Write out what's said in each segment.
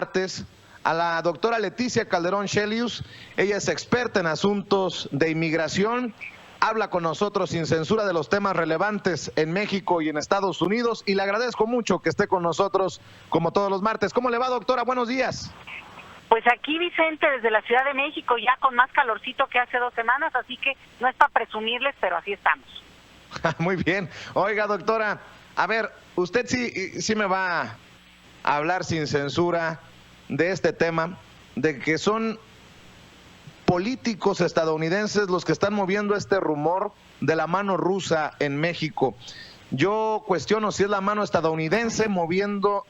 martes a la doctora Leticia Calderón Shelius. Ella es experta en asuntos de inmigración. Habla con nosotros sin censura de los temas relevantes en México y en Estados Unidos, y le agradezco mucho que esté con nosotros como todos los martes. ¿Cómo le va, doctora? Buenos días. Pues aquí, Vicente, desde la Ciudad de México, ya con más calorcito que hace 2 semanas, así que no es para presumirles, pero así estamos. Muy bien. Oiga, doctora, a ver, usted sí me va a hablar sin censura de este tema, de que son políticos estadounidenses los que están moviendo este rumor de la mano rusa en México. Yo cuestiono si es la mano estadounidense moviendo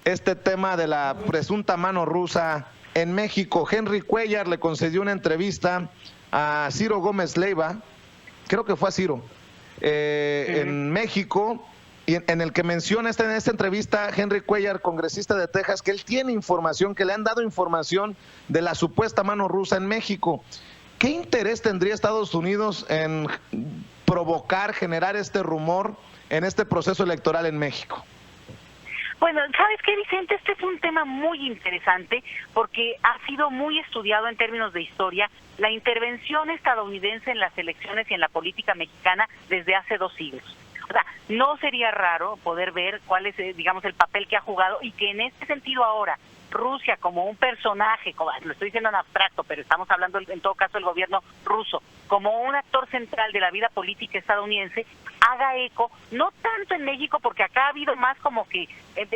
este tema de la presunta mano rusa en México. Henry Cuellar le concedió una entrevista a Ciro Gómez Leiva, creo que fue a Ciro, en México, y en el que menciona en esta entrevista Henry Cuellar, congresista de Texas, que él tiene información, que le han dado información de la supuesta mano rusa en México. ¿Qué interés tendría Estados Unidos en provocar, generar este rumor en este proceso electoral en México? Bueno, ¿sabes qué, Vicente? Este es un tema muy interesante porque ha sido muy estudiado en términos de historia la intervención estadounidense en las elecciones y en la política mexicana desde hace 2 siglos. O sea, no sería raro poder ver cuál es, digamos, el papel que ha jugado, y que en este sentido ahora Rusia, como un personaje, lo estoy diciendo en abstracto, pero estamos hablando en todo caso del gobierno ruso, como un actor central de la vida política estadounidense, haga eco, no tanto en México, porque acá ha habido más como que,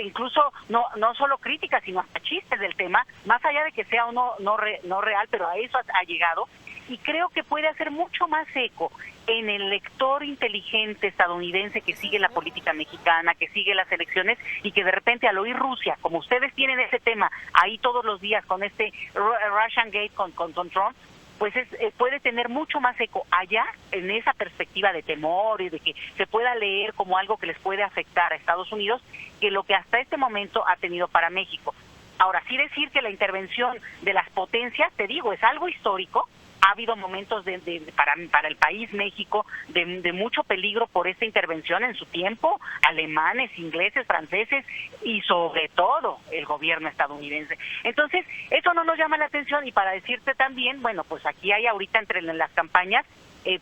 incluso no solo críticas, sino hasta chistes del tema, más allá de que sea o no real, pero a eso ha llegado, y creo que puede hacer mucho más eco en el lector inteligente estadounidense que sigue la política mexicana, que sigue las elecciones, y que de repente al oír Rusia, como ustedes tienen ese tema ahí todos los días con este Russian Gate con Trump, pues puede tener mucho más eco allá en esa perspectiva de temor y de que se pueda leer como algo que les puede afectar a Estados Unidos, que lo que hasta este momento ha tenido para México. Ahora, sí decir que la intervención de las potencias, te digo, es algo histórico. Ha habido momentos para el país México de mucho peligro por esta intervención en su tiempo, alemanes, ingleses, franceses y sobre todo el gobierno estadounidense. Entonces, eso no nos llama la atención, y para decirte también, bueno, pues aquí hay ahorita entre las campañas,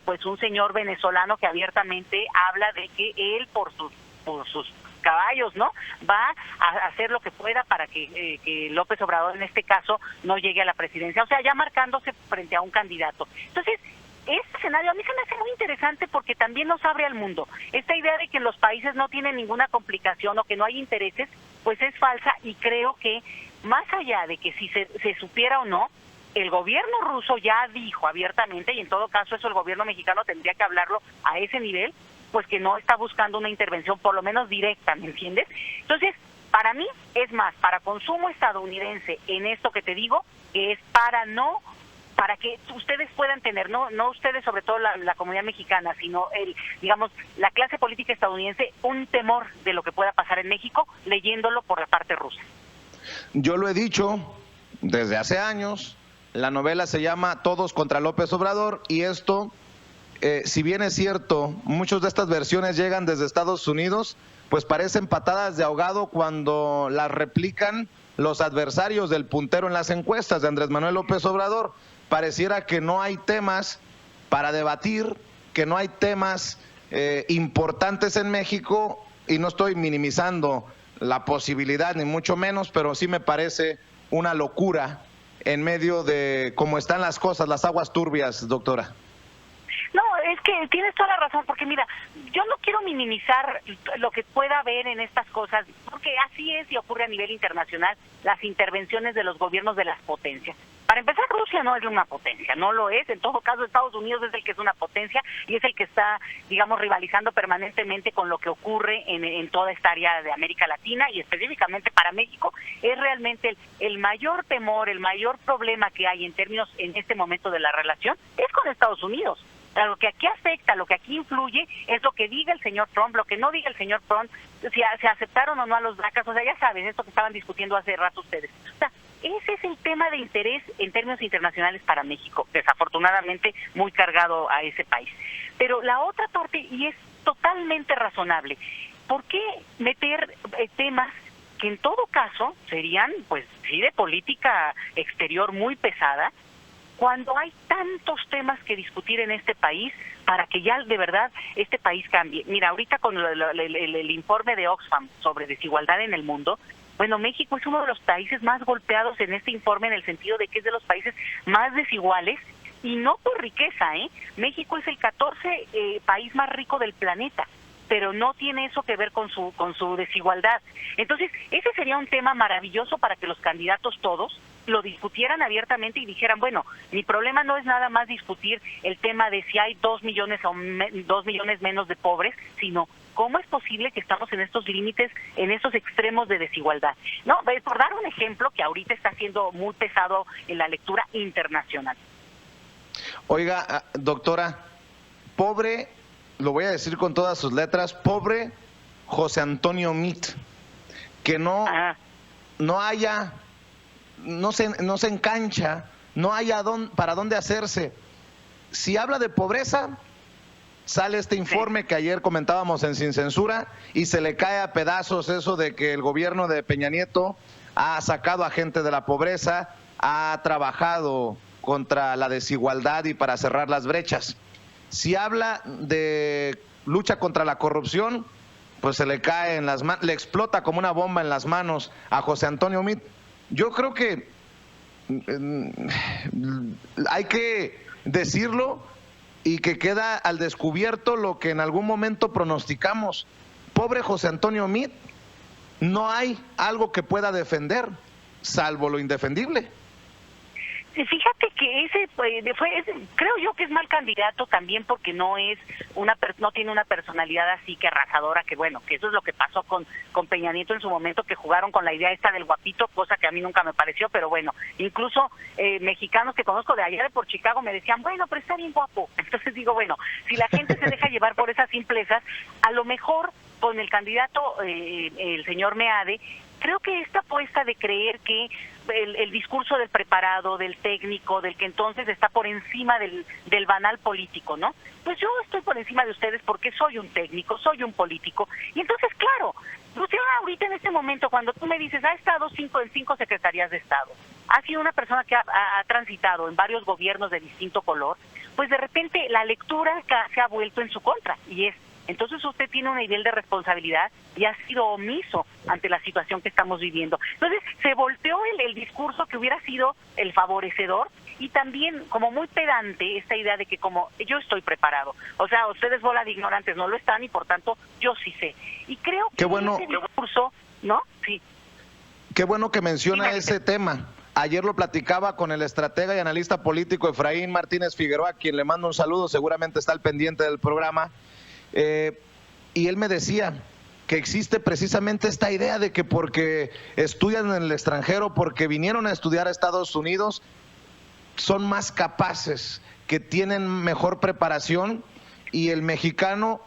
pues un señor venezolano que abiertamente habla de que él por sus caballos, ¿no?, va a hacer lo que pueda para que López Obrador en este caso no llegue a la presidencia, o sea, ya marcándose frente a un candidato. Entonces, este escenario a mí se me hace muy interesante porque también nos abre al mundo. Esta idea de que los países no tienen ninguna complicación o que no hay intereses, pues es falsa, y creo que más allá de que si se supiera o no, el gobierno ruso ya dijo abiertamente, y en todo caso eso el gobierno mexicano tendría que hablarlo a ese nivel, pues que no está buscando una intervención por lo menos directa, ¿me entiendes? Entonces, para mí es más para consumo estadounidense en esto que te digo, que es para que ustedes puedan tener, no ustedes, sobre todo la comunidad mexicana, sino digamos, la clase política estadounidense, un temor de lo que pueda pasar en México leyéndolo por la parte rusa. Yo lo he dicho desde hace años, la novela se llama Todos contra López Obrador, y esto, si bien es cierto, muchas de estas versiones llegan desde Estados Unidos, pues parecen patadas de ahogado cuando las replican los adversarios del puntero en las encuestas de Andrés Manuel López Obrador. Pareciera que no hay temas para debatir, que no hay temas importantes en México, y no estoy minimizando la posibilidad, ni mucho menos, pero sí me parece una locura en medio de cómo están las cosas, las aguas turbias, doctora. No, es que tienes toda la razón, porque mira, yo no quiero minimizar lo que pueda haber en estas cosas, porque así es y ocurre a nivel internacional las intervenciones de los gobiernos de las potencias. Para empezar, Rusia no es una potencia, no lo es. En todo caso, Estados Unidos es el que es una potencia y es el que está, digamos, rivalizando permanentemente con lo que ocurre en toda esta área de América Latina, y específicamente para México es realmente el mayor temor, el mayor problema que hay en términos en este momento de la relación es con Estados Unidos. Lo que aquí afecta, lo que aquí influye es lo que diga el señor Trump, lo que no diga el señor Trump, si se aceptaron o no a los DACAs, o sea, ya sabes, esto que estaban discutiendo hace rato ustedes. O sea, ese es el tema de interés en términos internacionales para México, desafortunadamente muy cargado a ese país. Pero la otra parte, y es totalmente razonable, ¿por qué meter temas que en todo caso serían, pues sí, de política exterior muy pesada, cuando hay tantos temas que discutir en este país para que ya de verdad este país cambie. Mira, ahorita con el informe de Oxfam sobre desigualdad en el mundo, bueno, México es uno de los países más golpeados en este informe, en el sentido de que es de los países más desiguales, y no por riqueza, ¿eh? México es el 14 país más rico del planeta, pero no tiene eso que ver con su desigualdad. Entonces, ese sería un tema maravilloso para que los candidatos todos lo discutieran abiertamente y dijeran, bueno, mi problema no es nada más discutir el tema de si hay 2 millones o 2 millones menos de pobres, sino cómo es posible que estamos en estos límites, en estos extremos de desigualdad. No, por dar un ejemplo que ahorita está siendo muy pesado en la lectura internacional. Oiga, doctora, pobre, lo voy a decir con todas sus letras, pobre José Antonio Meade, que no se engancha, no haya para dónde hacerse. Si habla de pobreza, sale este informe que ayer comentábamos en Sin Censura y se le cae a pedazos eso de que el gobierno de Peña Nieto ha sacado a gente de la pobreza, ha trabajado contra la desigualdad y para cerrar las brechas. Si habla de lucha contra la corrupción, pues se le cae en las manos, le explota como una bomba en las manos a José Antonio Meade. Yo creo que hay que decirlo y que queda al descubierto lo que en algún momento pronosticamos. Pobre José Antonio Meade, no hay algo que pueda defender, salvo lo indefendible. Fíjate que creo yo que es mal candidato también porque no tiene una personalidad así que arrasadora, que bueno, que eso es lo que pasó con Peña Nieto en su momento, que jugaron con la idea esta del guapito, cosa que a mí nunca me pareció, pero bueno, incluso mexicanos que conozco de allá de por Chicago me decían, bueno, pero está bien guapo. Entonces digo, bueno, si la gente se deja llevar por esas simplezas, a lo mejor con el candidato, el señor Meade, creo que esta apuesta de creer que el discurso del preparado, del técnico, del que entonces está por encima del banal político, ¿no? Pues yo estoy por encima de ustedes porque soy un técnico, soy un político. Y entonces, claro, pues yo ahorita en este momento, cuando tú me dices, ha estado en cinco secretarías de Estado, ha sido una persona que ha transitado en varios gobiernos de distinto color, pues de repente la lectura se ha vuelto en su contra, y entonces usted tiene un nivel de responsabilidad y ha sido omiso ante la situación que estamos viviendo. Entonces se volteó el discurso que hubiera sido el favorecedor, y también como muy pedante esta idea de que como yo estoy preparado, o sea, ustedes bola de ignorantes no lo están y por tanto yo sí sé. Y creo que ese discurso, ¿no? Sí. Qué bueno que menciona ese tema. Ayer lo platicaba con el estratega y analista político Efraín Martínez Figueroa, a quien le mando un saludo, seguramente está al pendiente del programa. Y él me decía que existe precisamente esta idea de que porque estudian en el extranjero, porque vinieron a estudiar a Estados Unidos, son más capaces, que tienen mejor preparación, y el mexicano,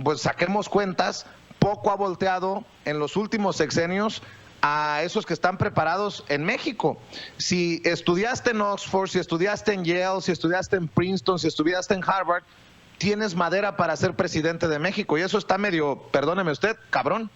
pues saquemos cuentas, poco ha volteado en los últimos sexenios a esos que están preparados en México. Si estudiaste en Oxford, si estudiaste en Yale, si estudiaste en Princeton, si estudiaste en Harvard, tienes madera para ser presidente de México, y eso está medio, perdóneme usted, cabrón.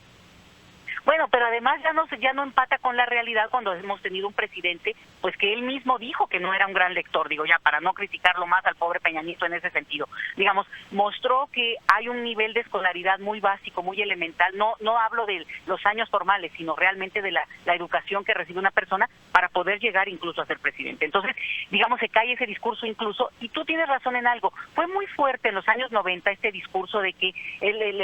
Bueno, pero además ya no empata con la realidad cuando hemos tenido un presidente, pues que él mismo dijo que no era un gran lector, digo ya, para no criticarlo más al pobre Peña Nieto en ese sentido. Digamos, mostró que hay un nivel de escolaridad muy básico, muy elemental, no hablo de los años formales, sino realmente de la educación que recibe una persona para poder llegar incluso a ser presidente. Entonces, digamos, se cae ese discurso incluso, y tú tienes razón en algo, fue muy fuerte en los años 90 este discurso de que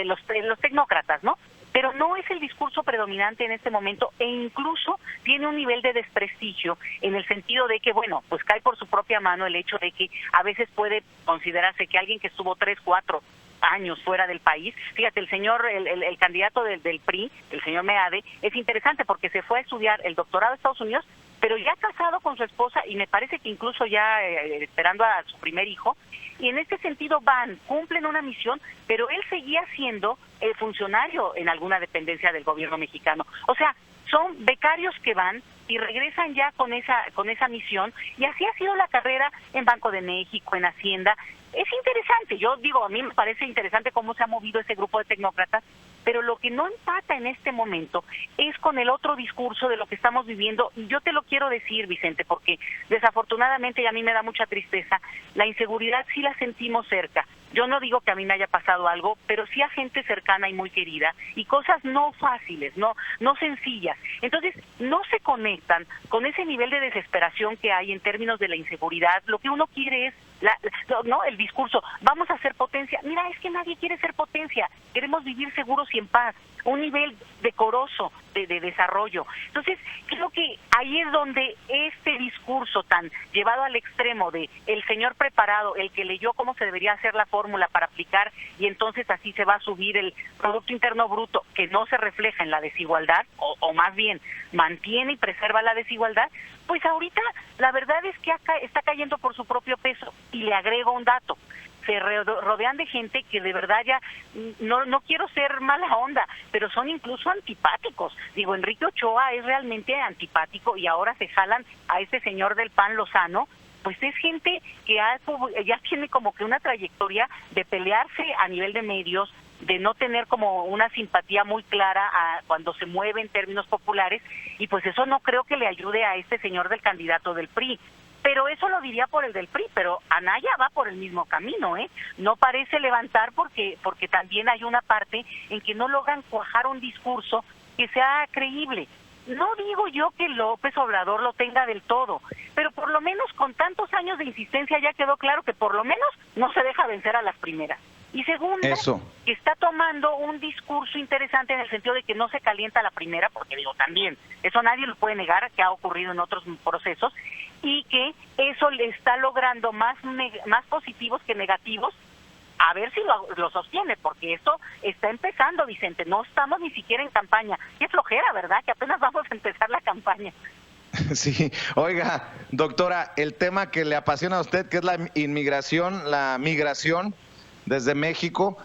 los tecnócratas, ¿no? Pero no es el discurso predominante en este momento, e incluso tiene un nivel de desprestigio en el sentido de que, bueno, pues cae por su propia mano el hecho de que a veces puede considerarse que alguien que estuvo 3, 4 años fuera del país, fíjate, el candidato del PRI, el señor Meade, es interesante porque se fue a estudiar el doctorado a Estados Unidos, pero ya casado con su esposa, y me parece que incluso ya esperando a su primer hijo, y en este sentido cumplen una misión, pero él seguía siendo funcionario en alguna dependencia del gobierno mexicano. O sea, son becarios que van y regresan ya con esa misión, y así ha sido la carrera en Banco de México, en Hacienda. Es interesante, yo digo, a mí me parece interesante cómo se ha movido ese grupo de tecnócratas, pero lo que no empata en este momento es con el otro discurso de lo que estamos viviendo, y yo te lo quiero decir, Vicente, porque desafortunadamente, y a mí me da mucha tristeza, la inseguridad sí la sentimos cerca. Yo no digo que a mí me haya pasado algo, pero sí a gente cercana y muy querida, y cosas no fáciles, no sencillas. Entonces, no se conectan con ese nivel de desesperación que hay en términos de la inseguridad. Lo que uno quiere es el discurso, vamos a ser potencia. Mira, es que nadie quiere ser potencia, queremos vivir seguros y en paz, un nivel decoroso de desarrollo. Entonces, creo que ahí es donde este discurso tan llevado al extremo de el señor preparado, el que leyó cómo se debería hacer la fórmula para aplicar, y entonces así se va a subir el Producto Interno Bruto, que no se refleja en la desigualdad, o más bien mantiene y preserva la desigualdad, pues ahorita la verdad es que acá está cayendo por su propio peso. Y le agrego un dato: se rodean de gente que de verdad ya, no quiero ser mala onda, pero son incluso antipáticos. Digo, Enrique Ochoa es realmente antipático, y ahora se jalan a este señor del PAN, Lozano. Pues es gente que ya tiene como que una trayectoria de pelearse a nivel de medios, de no tener como una simpatía muy clara cuando se mueve en términos populares, y pues eso no creo que le ayude a este señor del candidato del PRI. Pero eso lo diría por el del PRI, pero Anaya va por el mismo camino, ¿eh? No parece levantar porque también hay una parte en que no logran cuajar un discurso que sea creíble. No digo yo que López Obrador lo tenga del todo, pero por lo menos con tantos años de insistencia ya quedó claro que por lo menos no se deja vencer a las primeras. Y segunda, que está tomando un discurso interesante en el sentido de que no se calienta la primera, porque digo, también, eso nadie lo puede negar, que ha ocurrido en otros procesos, y que eso le está logrando más positivos que negativos. A ver si lo sostiene, porque esto está empezando, Vicente, no estamos ni siquiera en campaña. Qué flojera, ¿verdad? Que apenas vamos a empezar la campaña. Sí, oiga, doctora, el tema que le apasiona a usted, que es la inmigración, la migración desde México,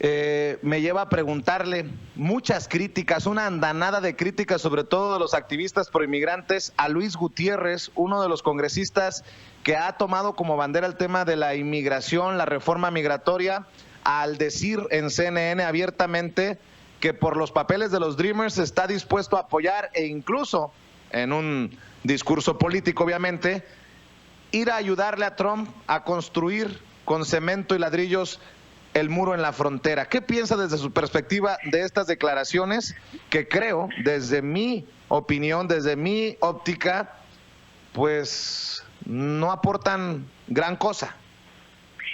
me lleva a preguntarle muchas críticas, una andanada de críticas, sobre todo de los activistas proinmigrantes, a Luis Gutiérrez, uno de los congresistas que ha tomado como bandera el tema de la inmigración, la reforma migratoria, al decir en CNN abiertamente que por los papeles de los Dreamers está dispuesto a apoyar, e incluso en un discurso político, obviamente, ir a ayudarle a Trump a construir con cemento y ladrillos el muro en la frontera. ¿Qué piensa desde su perspectiva de estas declaraciones que creo, desde mi opinión, desde mi óptica, pues no aportan gran cosa?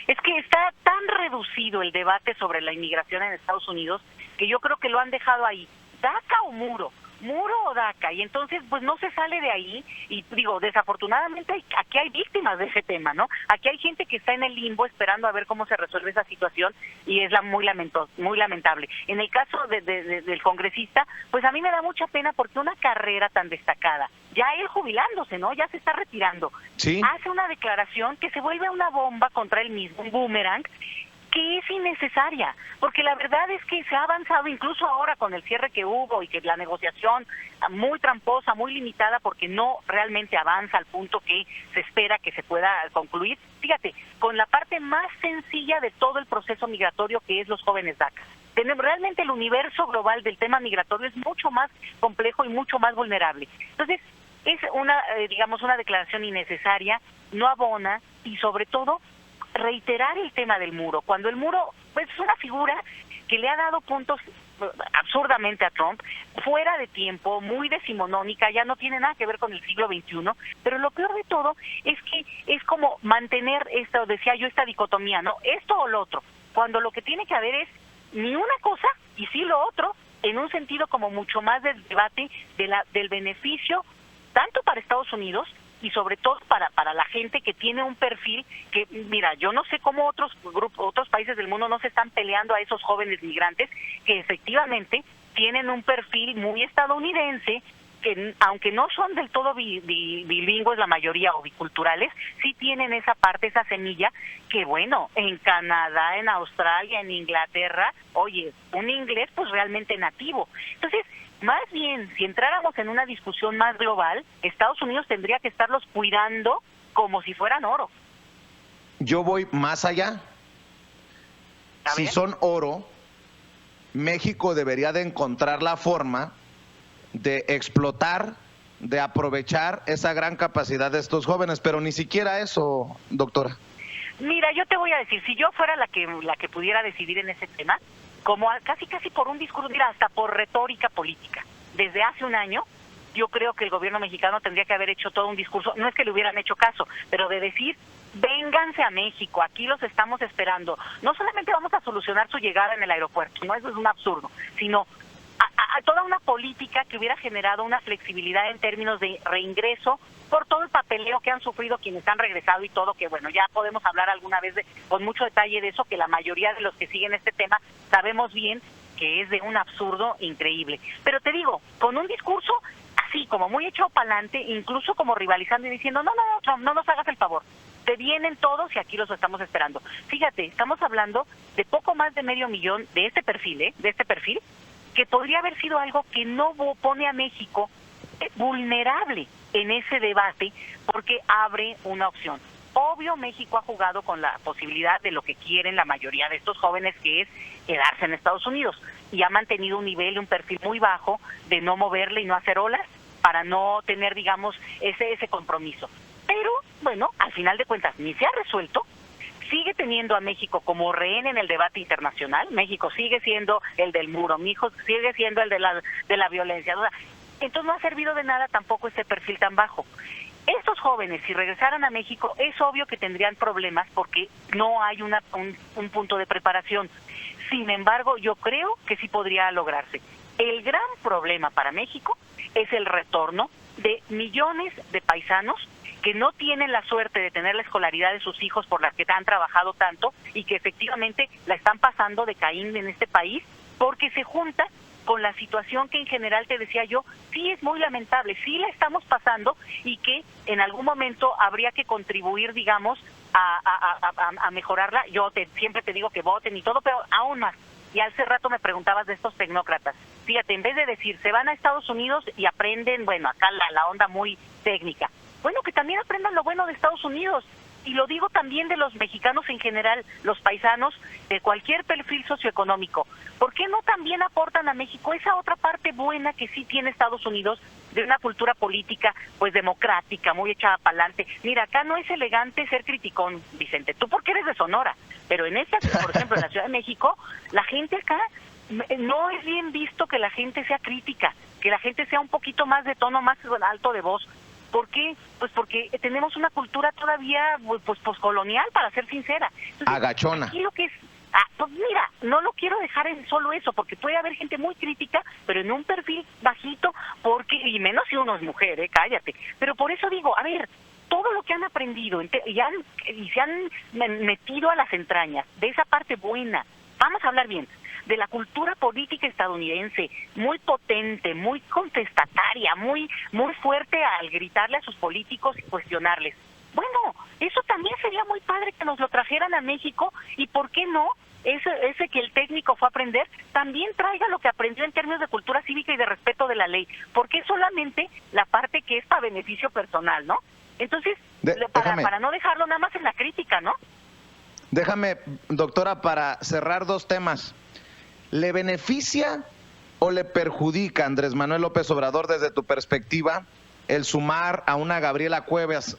Es que está tan reducido el debate sobre la inmigración en Estados Unidos que yo creo que lo han dejado ahí. ¿DACA o muro? Muro o DACA, y entonces pues no se sale de ahí. Y digo, desafortunadamente aquí hay víctimas de ese tema, ¿no? Aquí hay gente que está en el limbo esperando a ver cómo se resuelve esa situación, y es muy lamentable. En el caso del congresista, pues a mí me da mucha pena, porque una carrera tan destacada, ya él jubilándose, ¿no? Ya se está retirando. Sí. Hace una declaración que se vuelve una bomba contra él mismo, un boomerang, que es innecesaria, porque la verdad es que se ha avanzado, incluso ahora con el cierre que hubo, y que la negociación muy tramposa, muy limitada, porque no realmente avanza al punto que se espera que se pueda concluir. Fíjate, con la parte más sencilla de todo el proceso migratorio, que es los jóvenes DACA. Realmente el universo global del tema migratorio es mucho más complejo y mucho más vulnerable. Entonces, es una declaración innecesaria, no abona, y sobre todo reiterar el tema del muro, cuando el muro pues es una figura que le ha dado puntos absurdamente a Trump, fuera de tiempo, muy decimonónica, ya no tiene nada que ver con el siglo XXI, pero lo peor de todo es que es como mantener esta dicotomía, ¿no? Esto o lo otro, cuando lo que tiene que haber es ni una cosa y sí lo otro, en un sentido como mucho más del debate del beneficio, tanto para Estados Unidos, y sobre todo para la gente que tiene un perfil que, mira, yo no sé cómo otros países del mundo no se están peleando a esos jóvenes migrantes que efectivamente tienen un perfil muy estadounidense, que aunque no son del todo bilingües la mayoría o biculturales, sí tienen esa parte, esa semilla, que bueno, en Canadá, en Australia, en Inglaterra, oye, un inglés pues realmente nativo. Entonces, Más bien, si entráramos en una discusión más global, Estados Unidos tendría que estarlos cuidando como si fueran oro. Yo voy más allá. Si son oro, México debería de encontrar la forma de explotar, de aprovechar esa gran capacidad de estos jóvenes, pero ni siquiera eso, doctora. Mira, yo te voy a decir, si yo fuera la que pudiera decidir en ese tema, como casi por un discurso, mira, hasta por retórica política, desde hace un año, yo creo que el gobierno mexicano tendría que haber hecho todo un discurso, no es que le hubieran hecho caso, pero de decir, vénganse a México, aquí los estamos esperando. No solamente vamos a solucionar su llegada en el aeropuerto, no, eso es un absurdo, sino a toda una política que hubiera generado una flexibilidad en términos de reingreso por todo el papeleo que han sufrido quienes han regresado y todo, que bueno, ya podemos hablar alguna vez con mucho detalle de eso, que la mayoría de los que siguen este tema sabemos bien que es de un absurdo increíble. Pero te digo, con un discurso así, como muy echado para adelante, incluso como rivalizando y diciendo, no, Trump, no nos hagas el favor, te vienen todos y aquí los estamos esperando. Fíjate, estamos hablando de poco más de 500,000 de este perfil, que podría haber sido algo que no pone a México vulnerable en ese debate porque abre una opción. Obvio, México ha jugado con la posibilidad de lo que quieren la mayoría de estos jóvenes, que es quedarse en Estados Unidos, y ha mantenido un nivel y un perfil muy bajo de no moverle y no hacer olas para no tener, digamos, ese compromiso. Pero, bueno, al final de cuentas, ni se ha resuelto, sigue teniendo a México como rehén en el debate internacional. México sigue siendo el del muro, México sigue siendo el de la violencia. Entonces no ha servido de nada tampoco este perfil tan bajo. Estos jóvenes, si regresaran a México, es obvio que tendrían problemas porque no hay un punto de preparación. Sin embargo, yo creo que sí podría lograrse. El gran problema para México es el retorno de millones de paisanos que no tienen la suerte de tener la escolaridad de sus hijos por la que han trabajado tanto y que efectivamente la están pasando de Caín en este país, porque se junta con la situación que en general te decía yo, sí es muy lamentable, sí la estamos pasando y que en algún momento habría que contribuir, digamos, a mejorarla. Yo siempre te digo que voten y todo, pero aún más. Y hace rato me preguntabas de estos tecnócratas. Fíjate, en vez de decir, se van a Estados Unidos y aprenden, bueno, acá la onda muy técnica. Bueno, que también aprendan lo bueno de Estados Unidos. Y lo digo también de los mexicanos en general, los paisanos de cualquier perfil socioeconómico. ¿Por qué no también aportan a México esa otra parte buena que sí tiene Estados Unidos, de una cultura política pues democrática, muy echada para adelante? Mira, acá no es elegante ser criticón, Vicente, tú porque eres de Sonora, pero en esta, por ejemplo, en la Ciudad de México, la gente acá no es bien visto que la gente sea crítica, que la gente sea un poquito más de tono más alto de voz. ¿Por qué? Pues porque tenemos una cultura todavía pues poscolonial, para ser sincera. Entonces, agachona. Aquí lo que es, pues mira, no lo quiero dejar en solo eso, porque puede haber gente muy crítica, pero en un perfil bajito, porque y menos si uno es mujer, cállate. Pero por eso digo, a ver, todo lo que han aprendido y se han metido a las entrañas de esa parte buena, vamos a hablar bien, de la cultura política estadounidense, muy potente, muy contestataria, muy fuerte al gritarle a sus políticos y cuestionarles. Bueno, eso también sería muy padre que nos lo trajeran a México, y ¿por qué no? Ese que el técnico fue a aprender, también traiga lo que aprendió en términos de cultura cívica y de respeto de la ley, porque solamente la parte que es para beneficio personal, ¿no? Entonces, para no dejarlo nada más en la crítica, ¿no? Déjame, doctora, para cerrar dos temas. ¿Le beneficia o le perjudica a Andrés Manuel López Obrador, desde tu perspectiva, el sumar a una Gabriela Cuevas,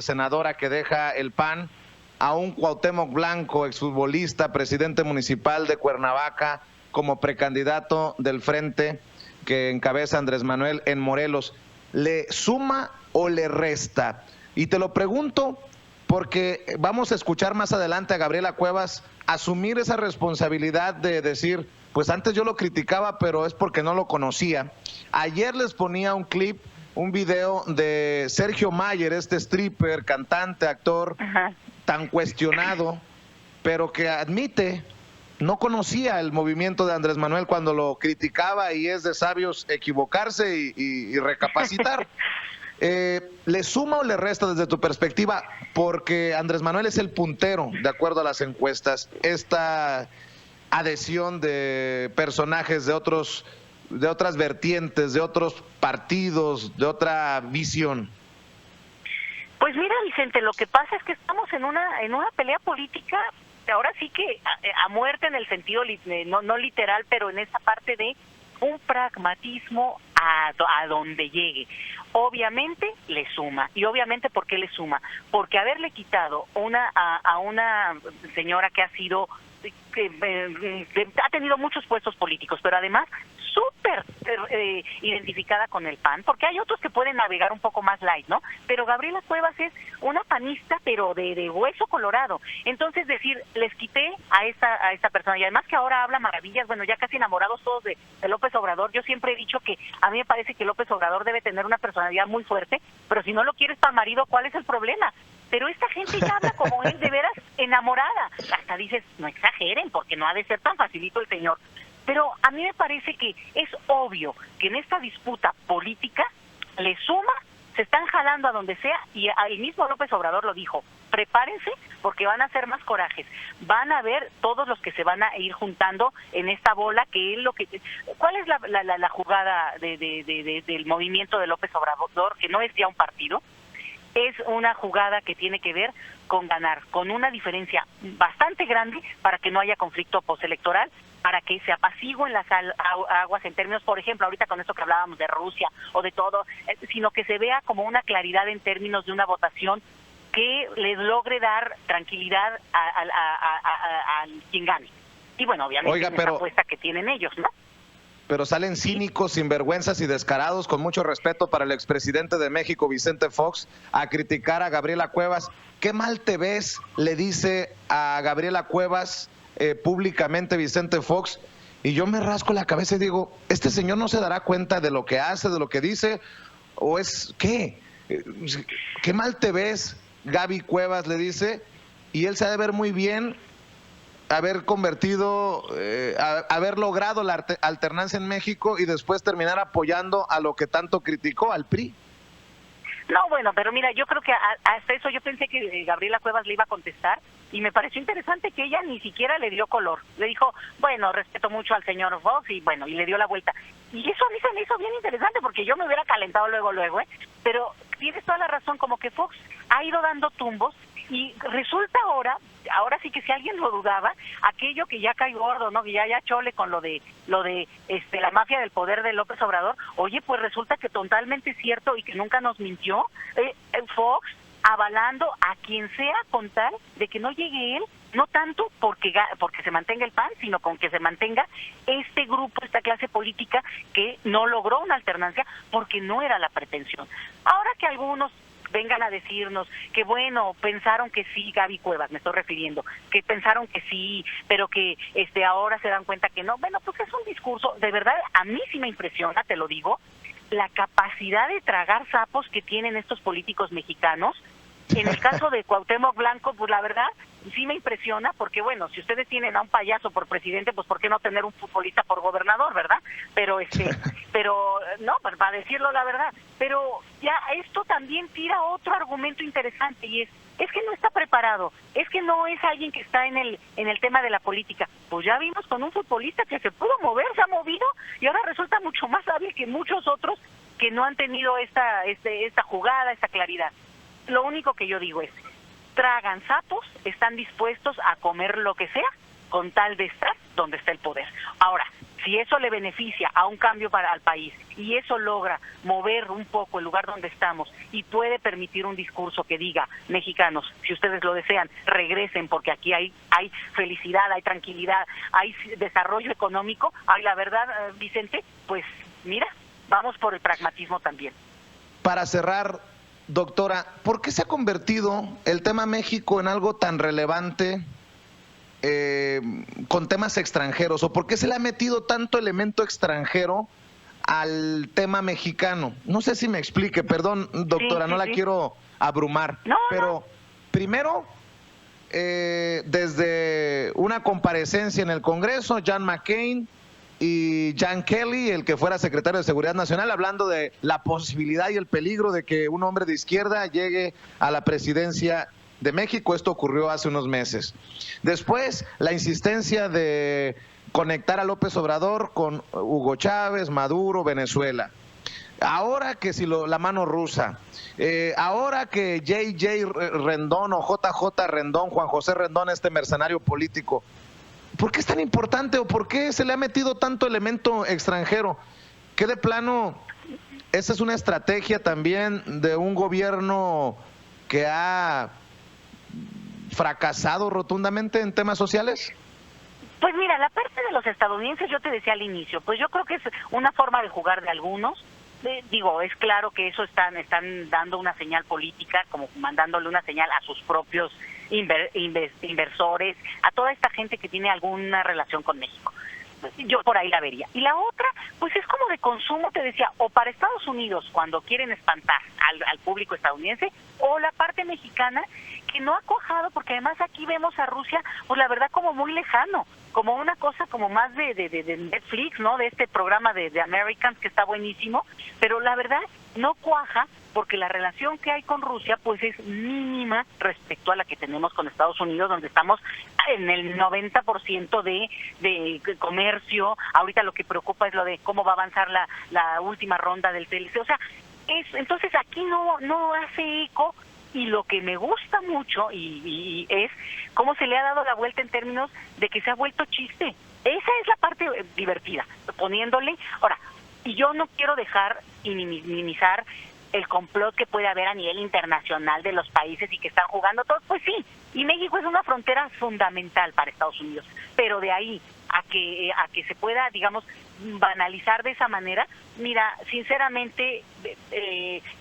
senadora que deja el PAN, a un Cuauhtémoc Blanco, exfutbolista, presidente municipal de Cuernavaca, como precandidato del frente que encabeza Andrés Manuel en Morelos? ¿Le suma o le resta? Y te lo pregunto porque vamos a escuchar más adelante a Gabriela Cuevas asumir esa responsabilidad de decir, pues antes yo lo criticaba, pero es porque no lo conocía. Ayer les ponía un clip, un video de Sergio Mayer, este stripper, cantante, actor, tan cuestionado, pero que admite, no conocía el movimiento de Andrés Manuel cuando lo criticaba, y es de sabios equivocarse y recapacitar. ¿Le suma o le resta desde tu perspectiva? Porque Andrés Manuel es el puntero, de acuerdo a las encuestas. Esta adhesión de personajes de otros otras vertientes, de otros partidos, de otra visión? Pues mira, Vicente, lo que pasa es que estamos en una pelea política, ahora sí que a muerte en el sentido no literal, pero en esa parte de un pragmatismo a donde llegue. Obviamente le suma. ¿Y obviamente por qué le suma? Porque haberle quitado a una señora que ha sido ha tenido muchos puestos políticos, pero además súper identificada con el PAN, porque hay otros que pueden navegar un poco más light, ¿no? Pero Gabriela Cuevas es una panista, pero de hueso colorado. Entonces, decir, les quité a esta persona, y además que ahora habla maravillas, bueno, ya casi enamorados todos de López Obrador. Yo siempre he dicho que a mí me parece que López Obrador debe tener una personalidad muy fuerte, pero si no lo quieres para marido, ¿cuál es el problema? Pero esta gente ya habla como él, de veras enamorada. Hasta dices, no exageren, porque no ha de ser tan facilito el señor. Pero a mí me parece que es obvio que en esta disputa política le suma, se están jalando a donde sea, y el mismo López Obrador lo dijo: prepárense porque van a hacer más corajes, van a ver todos los que se van a ir juntando en esta bola, que es lo que... ¿Cuál es la jugada del movimiento de López Obrador, que no es ya un partido? Es una jugada que tiene que ver con ganar, con una diferencia bastante grande para que no haya conflicto postelectoral, para que se apacigüen las aguas en términos, por ejemplo, ahorita con esto que hablábamos de Rusia o de todo, sino que se vea como una claridad en términos de una votación que les logre dar tranquilidad a quien gane. Y bueno, obviamente en esta apuesta que tienen ellos, ¿no? Pero salen cínicos, sinvergüenzas y descarados, con mucho respeto para el expresidente de México, Vicente Fox, a criticar a Gabriela Cuevas. ¿Qué mal te ves?, le dice a Gabriela Cuevas públicamente Vicente Fox. Y yo me rasco la cabeza y digo, ¿este señor no se dará cuenta de lo que hace, de lo que dice? ¿O es qué? ¿Qué mal te ves, Gaby Cuevas?, le dice. Y él se ha de ver muy bien haber convertido, haber logrado la alternancia en México y después terminar apoyando a lo que tanto criticó, al PRI. No, bueno, pero mira, yo creo que hasta eso yo pensé que Gabriela Cuevas le iba a contestar, y me pareció interesante que ella ni siquiera le dio color. Le dijo, bueno, respeto mucho al señor Fox, y bueno, y le dio la vuelta. Y eso a mí se me hizo bien interesante, porque yo me hubiera calentado luego, pero tienes toda la razón, como que Fox ha ido dando tumbos, y resulta ahora sí que si alguien lo dudaba, aquello que ya cae gordo, ¿no? Que ya chole con lo de la mafia del poder de López Obrador. Oye, pues resulta que totalmente cierto y que nunca nos mintió. Fox avalando a quien sea con tal de que no llegue él, no tanto porque se mantenga el PAN, sino con que se mantenga este grupo, esta clase política que no logró una alternancia porque no era la pretensión. Ahora que algunos vengan a decirnos que bueno, pensaron que sí, Gaby Cuevas, me estoy refiriendo, que pensaron que sí, pero que ahora se dan cuenta que no. Bueno, pues es un discurso, de verdad, a mí sí me impresiona, te lo digo, la capacidad de tragar sapos que tienen estos políticos mexicanos. En el caso de Cuauhtémoc Blanco, pues la verdad sí me impresiona, porque bueno, si ustedes tienen a un payaso por presidente, pues ¿por qué no tener un futbolista por gobernador, verdad? Pero no, para decirlo la verdad, pero ya esto también tira otro argumento interesante, y es que no está preparado, es que no es alguien que está en el tema de la política. Pues ya vimos con un futbolista que se pudo mover, se ha movido, y ahora resulta mucho más hábil que muchos otros que no han tenido esta jugada, esta claridad. Lo único que yo digo es, tragan sapos, están dispuestos a comer lo que sea con tal de estar donde está el poder. Ahora, si eso le beneficia a un cambio al país, y eso logra mover un poco el lugar donde estamos, y puede permitir un discurso que diga, mexicanos, si ustedes lo desean, regresen, porque aquí hay felicidad, hay tranquilidad, hay desarrollo económico, la verdad, Vicente, pues mira, vamos por el pragmatismo también. Para cerrar, doctora, ¿por qué se ha convertido el tema México en algo tan relevante con temas extranjeros? ¿O por qué se le ha metido tanto elemento extranjero al tema mexicano? No sé si me explique, perdón, doctora, no la quiero abrumar. Pero primero, desde una comparecencia en el Congreso, John McCain y John Kelly, el que fuera secretario de Seguridad Nacional, hablando de la posibilidad y el peligro de que un hombre de izquierda llegue a la presidencia de México. Esto ocurrió hace unos meses. Después, la insistencia de conectar a López Obrador con Hugo Chávez, Maduro, Venezuela. Ahora que si la mano rusa, ahora que JJ Rendón o JJ Rendón, Juan José Rendón, este mercenario político, ¿por qué es tan importante o por qué se le ha metido tanto elemento extranjero? ¿Qué de plano, esa es una estrategia también de un gobierno que ha fracasado rotundamente en temas sociales? Pues mira, la parte de los estadounidenses, yo te decía al inicio, pues yo creo que es una forma de jugar de algunos. Digo, es claro que eso están dando una señal política, como mandándole una señal a sus propios inversores, a toda esta gente que tiene alguna relación con México. Yo por ahí la vería. Y la otra, pues es como de consumo, te decía, o para Estados Unidos cuando quieren espantar al público estadounidense, o la parte mexicana que no ha cuajado, porque además aquí vemos a Rusia, pues la verdad como muy lejano, como una cosa como más de Netflix, ¿no? De este programa de Americans que está buenísimo, pero la verdad no cuaja porque la relación que hay con Rusia pues es mínima respecto a la que tenemos con Estados Unidos, donde estamos en el 90% de comercio. Ahorita lo que preocupa es lo de cómo va a avanzar la última ronda del TLC. O sea, entonces aquí no hace eco. Y lo que me gusta mucho y es cómo se le ha dado la vuelta en términos de que se ha vuelto chiste. Esa es la parte divertida, poniéndole. Ahora, y yo no quiero dejar y minimizar el complot que puede haber a nivel internacional de los países y que están jugando todos, pues sí, y México es una frontera fundamental para Estados Unidos, pero de ahí a que se pueda, digamos, banalizar de esa manera, mira, sinceramente,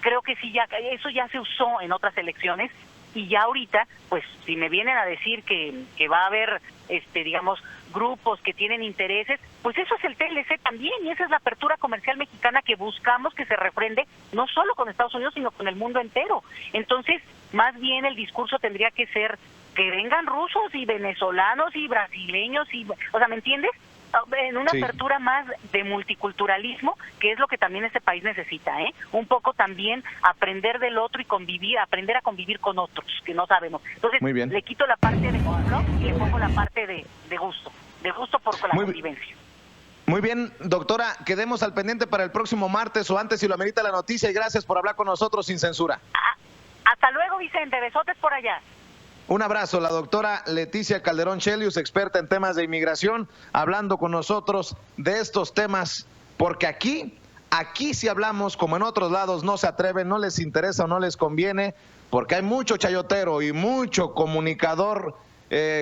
creo que sí, eso ya se usó en otras elecciones, y ya ahorita, pues, si me vienen a decir que va a haber, digamos, grupos que tienen intereses, pues eso es el TLC también, y esa es la apertura comercial mexicana que buscamos que se refrende, no solo con Estados Unidos, sino con el mundo entero. Entonces, más bien el discurso tendría que ser que vengan rusos y venezolanos y brasileños, o sea, ¿me entiendes? En una apertura más de multiculturalismo, que es lo que también este país necesita, un poco también aprender del otro y aprender a convivir con otros que no sabemos. Entonces, le quito la parte de complot y le pongo la parte de gusto por la convivencia. Muy bien, doctora, quedemos al pendiente para el próximo martes o antes si lo amerita la noticia, y gracias por hablar con nosotros sin censura. Hasta luego, Vicente, besotes por allá. Un abrazo, la doctora Leticia Calderón Chelius, experta en temas de inmigración, hablando con nosotros de estos temas, porque aquí si hablamos, como en otros lados, no se atreven, no les interesa o no les conviene, porque hay mucho chayotero y mucho comunicador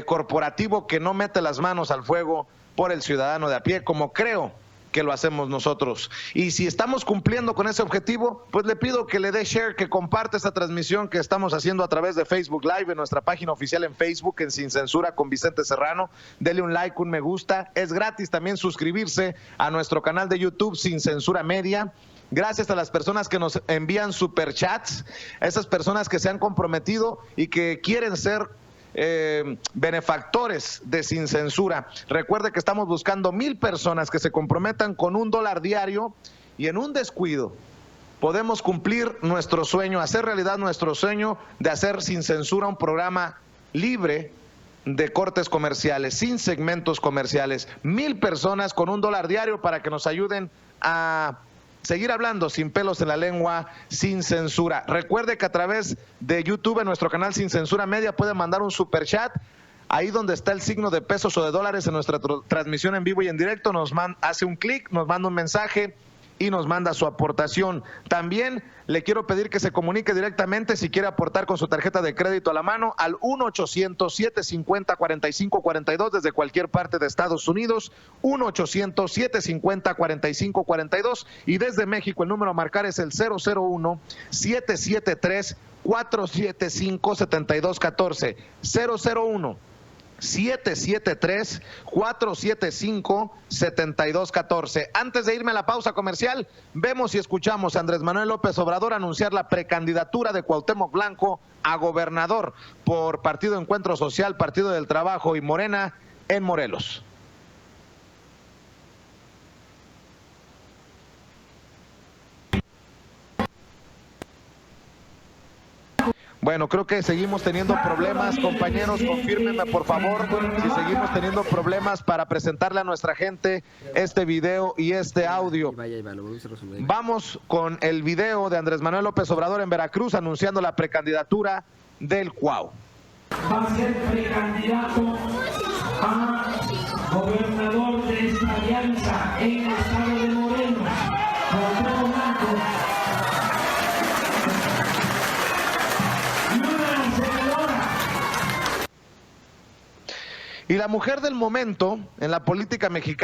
corporativo que no mete las manos al fuego por el ciudadano de a pie, como creo que lo hacemos nosotros. Y si estamos cumpliendo con ese objetivo, pues le pido que le dé share, que comparte esta transmisión que estamos haciendo a través de Facebook Live, en nuestra página oficial en Facebook, en Sin Censura con Vicente Serrano. Dele un like, un me gusta. Es gratis también suscribirse a nuestro canal de YouTube Sin Censura Media. Gracias a las personas que nos envían superchats, a esas personas que se han comprometido y que quieren ser benefactores de Sin Censura. Recuerde que estamos buscando 1,000 personas que se comprometan con $1 diario, y en un descuido podemos cumplir nuestro sueño, hacer realidad nuestro sueño de hacer Sin Censura un programa libre de cortes comerciales, sin segmentos comerciales. 1,000 personas con $1 diario para que nos ayuden a seguir hablando sin pelos en la lengua, sin censura. Recuerde que a través de YouTube, en nuestro canal Sin Censura Media, puede mandar un superchat. Ahí donde está el signo de pesos o de dólares en nuestra transmisión en vivo y en directo, hace un clic, nos manda un mensaje y nos manda su aportación. También le quiero pedir que se comunique directamente si quiere aportar con su tarjeta de crédito a la mano al 1-800-750-4542 desde cualquier parte de Estados Unidos, 1-800-750-4542, y desde México el número a marcar es el 001-773-475-7214, 001-773-475-7214. Antes de irme a la pausa comercial, vemos y escuchamos a Andrés Manuel López Obrador anunciar la precandidatura de Cuauhtémoc Blanco a gobernador por Partido Encuentro Social, Partido del Trabajo y Morena en Morelos. Bueno, creo que seguimos teniendo problemas, compañeros, confírmenme por favor si seguimos teniendo problemas para presentarle a nuestra gente este video y este audio. Vamos con el video de Andrés Manuel López Obrador en Veracruz anunciando la precandidatura del Cuau. Va a ser precandidato a gobernador de esta alianza en el estado de Morelos, Cuauhtémoc Blanco. Y la mujer del momento en la política mexicana